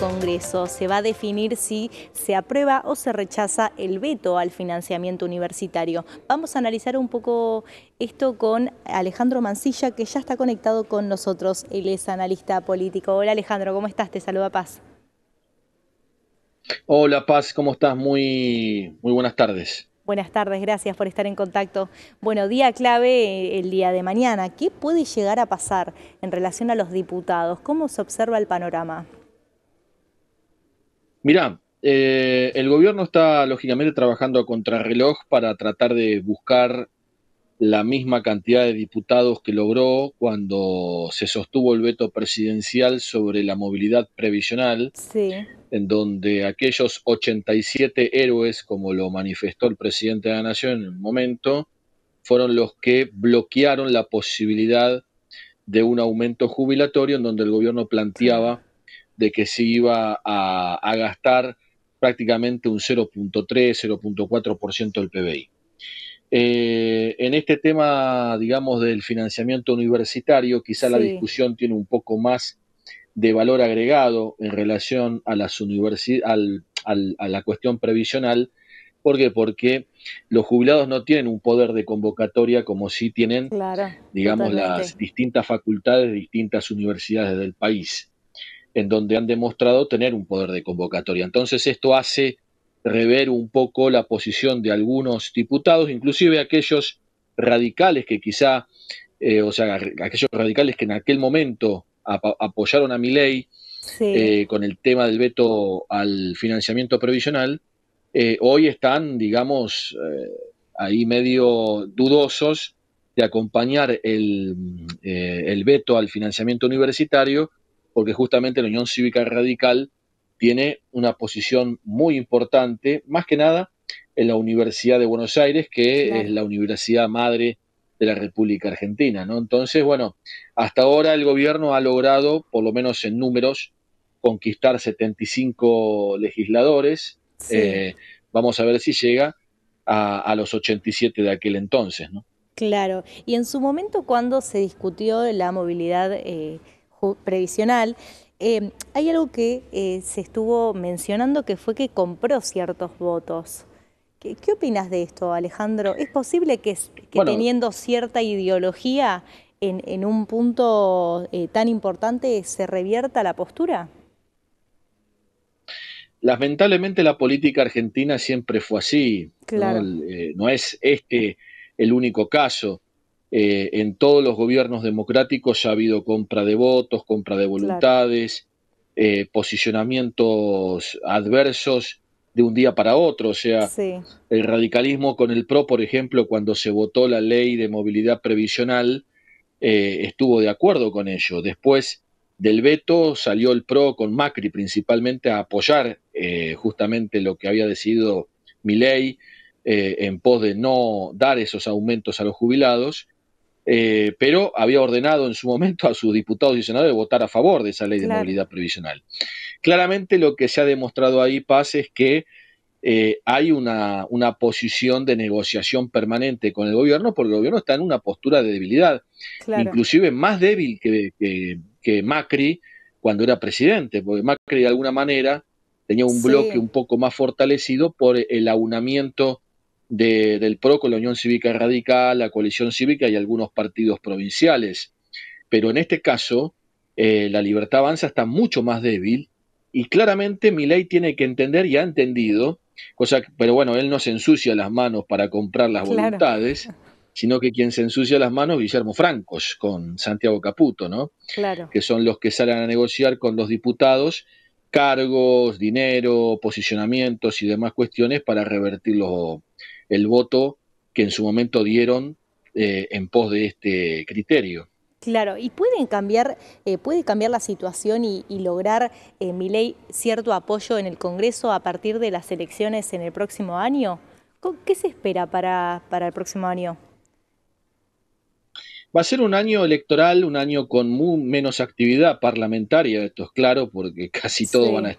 Congreso. Se va a definir si se aprueba o se rechaza el veto al financiamiento universitario. Vamos a analizar un poco esto con Alejandro Mancilla, que ya está conectado con nosotros. Él es analista político. Hola Alejandro, ¿cómo estás? Te saluda Paz. Hola Paz, ¿cómo estás? Muy buenas tardes. Buenas tardes, gracias por estar en contacto. Bueno, día clave el día de mañana. ¿Qué puede llegar a pasar en relación a los diputados? ¿Cómo se observa el panorama? Mirá, el gobierno está lógicamente trabajando a contrarreloj para tratar de buscar la misma cantidad de diputados que logró cuando se sostuvo el veto presidencial sobre la movilidad previsional, Sí, en donde aquellos 87 héroes, como lo manifestó el presidente de la Nación en un momento, fueron los que bloquearon la posibilidad de un aumento jubilatorio en donde el gobierno claro. planteaba de que se iba a gastar prácticamente un 0,3, 0,4% del PBI. En este tema, digamos, del financiamiento universitario, quizá la Sí, discusión tiene un poco más de valor agregado en relación a las a la cuestión previsional. ¿Por qué? Porque los jubilados no tienen un poder de convocatoria como sí tienen, claro, digamos, totalmente. las distintas facultades de distintas universidades del país, en donde han demostrado tener un poder de convocatoria. Entonces esto hace rever un poco la posición de algunos diputados, inclusive aquellos radicales que quizá, aquellos radicales que en aquel momento apoyaron a Milei Sí, con el tema del veto al financiamiento previsional, hoy están, digamos, ahí medio dudosos de acompañar el veto al financiamiento universitario, porque justamente la Unión Cívica Radical tiene una posición muy importante, más que nada en la Universidad de Buenos Aires, que es claro. la universidad madre de la República Argentina, ¿no? Entonces, bueno, hasta ahora el gobierno ha logrado, por lo menos en números, conquistar 75 legisladores. Sí, eh, Vamos a ver si llega a los 87 de aquel entonces, ¿no? claro. Y en su momento, cuando se discutió la movilidad previsional, hay algo que se estuvo mencionando que fue que compró ciertos votos. ¿Qué opinas de esto, Alejandro? ¿Es posible que Bueno, teniendo cierta ideología en un punto tan importante se revierta la postura? lamentablemente la política argentina siempre fue así, ¿no? Claro, No es este el único caso. En todos los gobiernos democráticos ha habido compra de votos, compra de claro. voluntades, posicionamientos adversos de un día para otro. O sea, Sí, el radicalismo con el PRO, por ejemplo, cuando se votó la ley de movilidad previsional, estuvo de acuerdo con ello. Después del veto salió el PRO con Macri principalmente a apoyar justamente lo que había decidido Milei en pos de no dar esos aumentos a los jubilados, pero había ordenado en su momento a sus diputados y senadores votar a favor de esa ley de claro, movilidad previsional. Claramente lo que se ha demostrado ahí, Paz, es que hay una posición de negociación permanente con el gobierno, porque el gobierno está en una postura de debilidad, claro. inclusive más débil que Macri cuando era presidente, porque Macri de alguna manera tenía un bloque Sí, un poco más fortalecido por el aunamiento del PRO con la Unión Cívica Radical, la coalición cívica y algunos partidos provinciales. Pero en este caso, la Libertad Avanza está mucho más débil y claramente Milei tiene que entender y ha entendido, pero bueno, él no se ensucia las manos para comprar las claro, voluntades, sino que quien se ensucia las manos es Guillermo Francos con Santiago Caputo, ¿no? claro. Que son los que salen a negociar con los diputados cargos, dinero, posicionamientos y demás cuestiones para revertir el voto que en su momento dieron en pos de este criterio. Claro, y puede cambiar la situación y lograr Milei cierto apoyo en el Congreso a partir de las elecciones en el próximo año. ¿Qué se espera para el próximo año? Va a ser un año electoral, un año con menos actividad parlamentaria, esto es claro, porque casi todos van a Sí,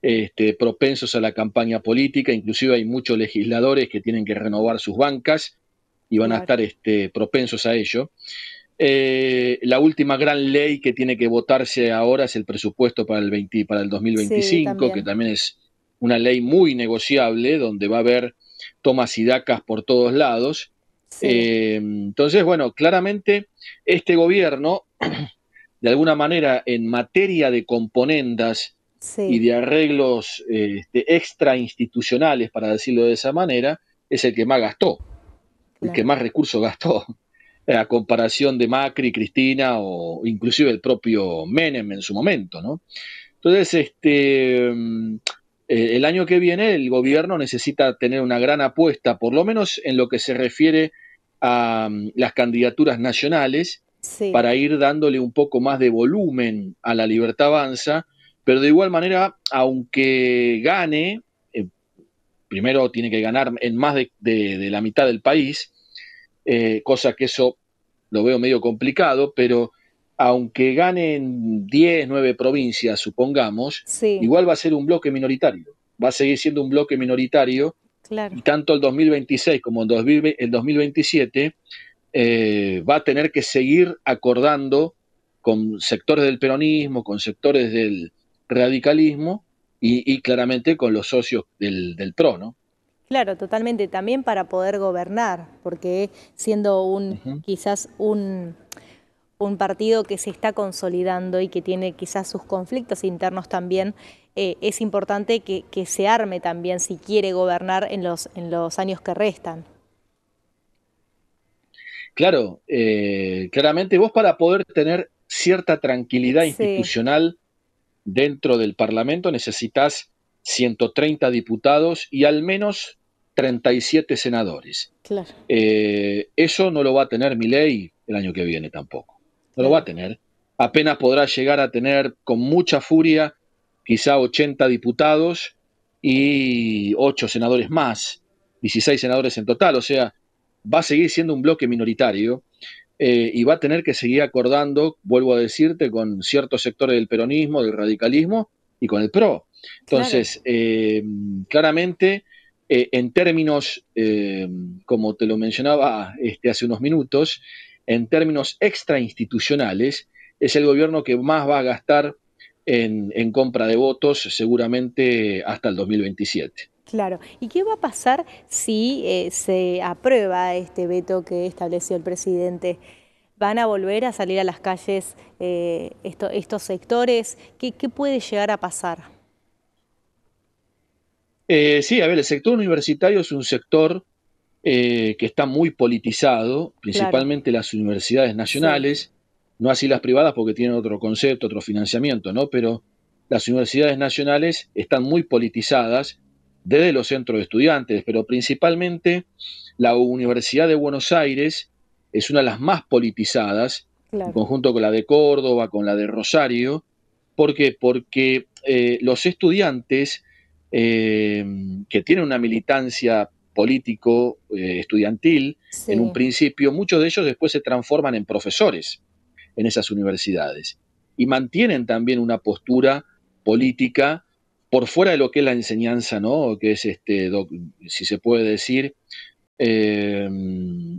estar propensos a la campaña política, inclusive hay muchos legisladores que tienen que renovar sus bancas y van a claro. estar propensos a ello. La última gran ley que tiene que votarse ahora es el presupuesto para el Sí, 2025, que también. también es una ley muy negociable, donde va a haber tomas y dacas por todos lados. Sí, Entonces, bueno, claramente este gobierno, de alguna manera, en materia de componendas y sí, de arreglos extrainstitucionales, para decirlo de esa manera, es el que más gastó, el que claro. más recursos gastó, a comparación de Macri, Cristina o inclusive el propio Menem en su momento, ¿no? Entonces, el año que viene el gobierno necesita tener una gran apuesta, por lo menos en lo que se refiere a las candidaturas nacionales, Sí, para ir dándole un poco más de volumen a la Libertad Avanza, pero de igual manera, aunque gane, eh, primero tiene que ganar en más de la mitad del país, cosa que eso lo veo medio complicado, pero aunque ganen 10 9 provincias, supongamos, sí, igual va a ser un bloque minoritario, va a seguir siendo un bloque minoritario claro. y tanto el 2026 como el 2027 va a tener que seguir acordando con sectores del peronismo, con sectores del radicalismo y claramente con los socios del PRO, ¿no? Claro, totalmente. También para poder gobernar, porque siendo Uh -huh. quizás un partido que se está consolidando y que tiene quizás sus conflictos internos también, es importante que se arme también si quiere gobernar en los años que restan. Claro, claramente vos para poder tener cierta tranquilidad Sí, institucional dentro del Parlamento necesitas 130 diputados y al menos 37 senadores. claro, Eso no lo va a tener Milei el año que viene tampoco. No lo va a claro, tener. Apenas podrá llegar a tener con mucha furia quizá 80 diputados y 8 senadores más, 16 senadores en total. O sea, va a seguir siendo un bloque minoritario y va a tener que seguir acordando, vuelvo a decirte, con ciertos sectores del peronismo, del radicalismo y con el PRO. claro. Entonces, claramente, en términos, como te lo mencionaba hace unos minutos, en términos extrainstitucionales, es el gobierno que más va a gastar en compra de votos seguramente hasta el 2027. Claro. ¿Y qué va a pasar si se aprueba este veto que estableció el presidente? ¿Van a volver a salir a las calles estos sectores? ¿Qué puede llegar a pasar? Sí, a ver, el sector universitario es un sector que está muy politizado, Claro, principalmente las universidades sí, nacionales, no así las privadas porque tienen otro concepto, otro financiamiento, ¿no? Pero las universidades nacionales están muy politizadas desde los centros de estudiantes, pero principalmente la Universidad de Buenos Aires es una de las más politizadas, en claro, conjunto con la de Córdoba, con la de Rosario. ¿Por qué? Porque los estudiantes que tienen una militancia político estudiantil en un sí, principio, muchos de ellos después se transforman en profesores en esas universidades y mantienen también una postura política por fuera de lo que es la enseñanza, ¿no? Que es, si se puede decir, eh,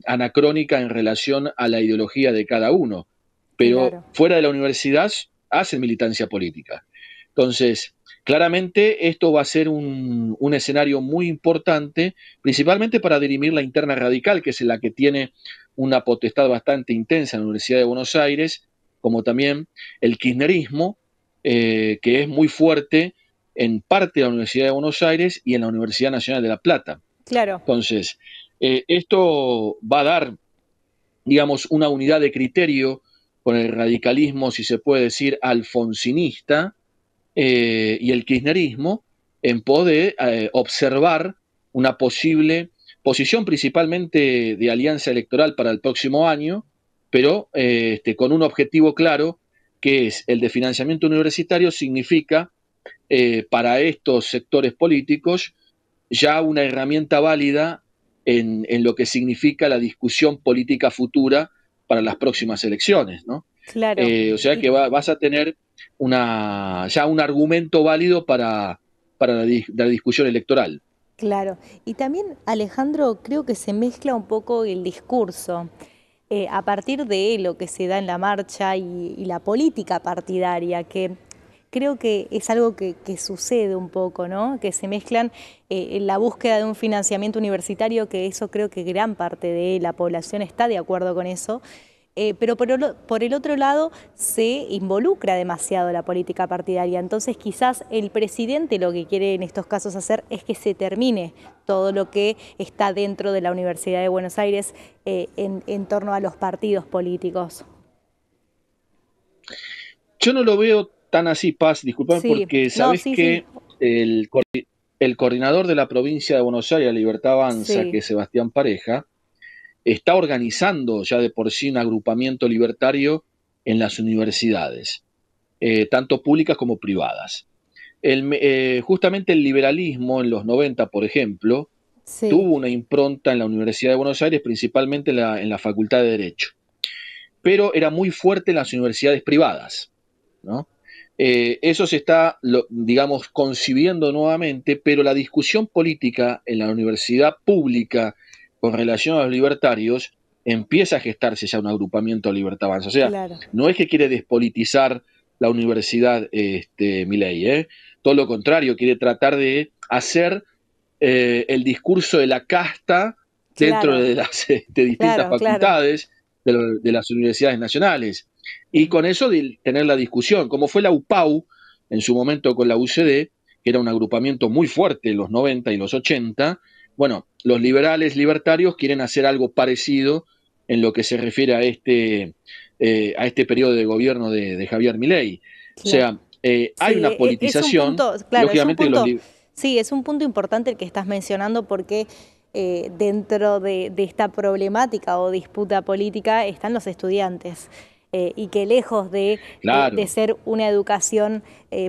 anacrónica en relación a la ideología de cada uno, pero claro, fuera de la universidad hacen militancia política. Entonces, claramente esto va a ser un escenario muy importante, principalmente para dirimir la interna radical, que es la que tiene una potestad bastante intensa en la Universidad de Buenos Aires, como también el kirchnerismo, que es muy fuerte en parte de la Universidad de Buenos Aires y en la Universidad Nacional de La Plata. claro, Entonces, esto va a dar, digamos, una unidad de criterio con el radicalismo, si se puede decir, alfonsinista y el kirchnerismo en poder observar una posible posición principalmente de alianza electoral para el próximo año, pero con un objetivo claro, que es el de financiamiento universitario, significa para estos sectores políticos ya una herramienta válida en lo que significa la discusión política futura para las próximas elecciones, ¿no? claro. O sea Y que vas a tener ya un argumento válido para la discusión electoral. claro. Y también, Alejandro, creo que se mezcla un poco el discurso. a partir de lo que se da en la marcha y la política partidaria, que creo que es algo que sucede un poco, ¿no? Que se mezclan en la búsqueda de un financiamiento universitario, que eso creo que gran parte de la población está de acuerdo con eso, pero por el otro lado se involucra demasiado la política partidaria. Entonces quizás el presidente lo que quiere en estos casos hacer es que se termine todo lo que está dentro de la Universidad de Buenos Aires en torno a los partidos políticos. Yo no lo veo tan así, Paz, disculpame, Sí, porque no, sabes sí, sí, que el coordinador de la provincia de Buenos Aires, Libertad Avanza, sí, que es Sebastián Pareja, está organizando ya de por sí un agrupamiento libertario en las universidades, tanto públicas como privadas. Justamente el liberalismo en los 90, por ejemplo, sí, tuvo una impronta en la Universidad de Buenos Aires, principalmente en la Facultad de Derecho, pero era muy fuerte en las universidades privadas, ¿no? Eso se está, digamos, concibiendo nuevamente, pero la discusión política en la universidad pública con relación a los libertarios empieza a gestarse ya un agrupamiento de Libertad Avanza. O sea, claro, no es que quiere despolitizar la universidad Milei, todo lo contrario, quiere tratar de hacer el discurso de la casta dentro claro, de las distintas claro, claro. facultades de las universidades nacionales. Y con eso de tener la discusión, como fue la UPAU en su momento con la UCD, que era un agrupamiento muy fuerte en los 90 y los 80, bueno, los liberales libertarios quieren hacer algo parecido en lo que se refiere a este periodo de gobierno de Javier Milei. O Claro. sea, hay Sí, una es un politización, punto, claro, es un lógicamente punto, sí, es un punto importante el que estás mencionando porque dentro de esta problemática o disputa política están los estudiantes y que lejos de claro. ser una educación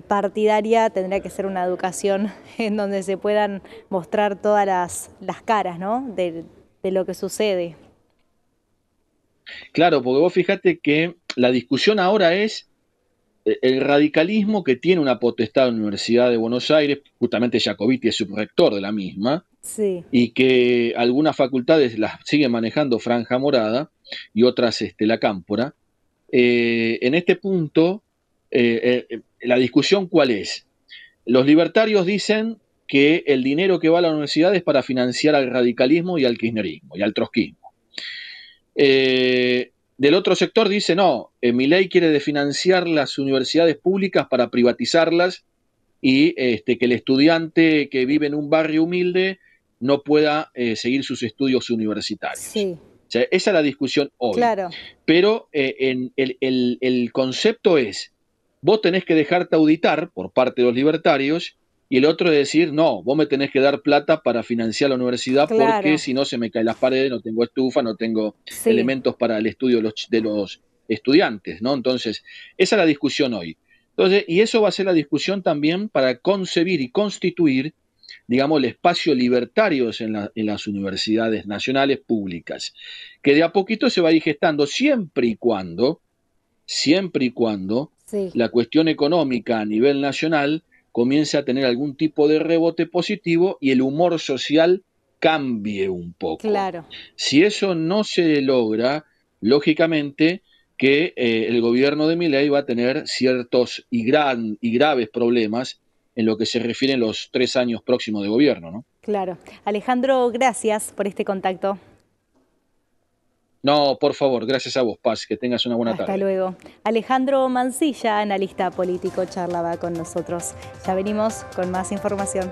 partidaria, tendría que ser una educación en donde se puedan mostrar todas las caras, ¿no? De lo que sucede. Claro, porque vos fíjate que la discusión ahora es el radicalismo que tiene una potestad en la Universidad de Buenos Aires, justamente Jacobiti es subrector de la misma, Sí, y que algunas facultades las sigue manejando Franja Morada y otras la Cámpora. En este punto, la discusión ¿cuál es? Los libertarios dicen que el dinero que va a la universidad es para financiar al radicalismo y al kirchnerismo y al trotskismo. Del otro sector dice, no, Milei quiere desfinanciar las universidades públicas para privatizarlas y que el estudiante que vive en un barrio humilde no pueda seguir sus estudios universitarios. sí, O sea, esa es la discusión hoy. claro, Pero el concepto es, vos tenés que dejarte auditar por parte de los libertarios y el otro es decir, no, vos me tenés que dar plata para financiar la universidad porque claro, si no se me caen las paredes, no tengo estufa, no tengo sí, elementos para el estudio de los estudiantes, ¿no? Entonces, esa es la discusión hoy. Entonces, y eso va a ser la discusión también para concebir y constituir, digamos, el espacio libertarios en las universidades nacionales públicas, que de a poquito se va a ir gestando siempre y cuando sí, la cuestión económica a nivel nacional comience a tener algún tipo de rebote positivo y el humor social cambie un poco. claro. Si eso no se logra, lógicamente que el gobierno de Milei va a tener ciertos y graves problemas en lo que se refiere a los 3 años próximos de gobierno, ¿no? Claro. Alejandro, gracias por este contacto. No, por favor, gracias a vos, Paz, que tengas una buena Hasta tarde. luego. Alejandro Mancilla, analista político, charlaba con nosotros. Ya venimos con más información.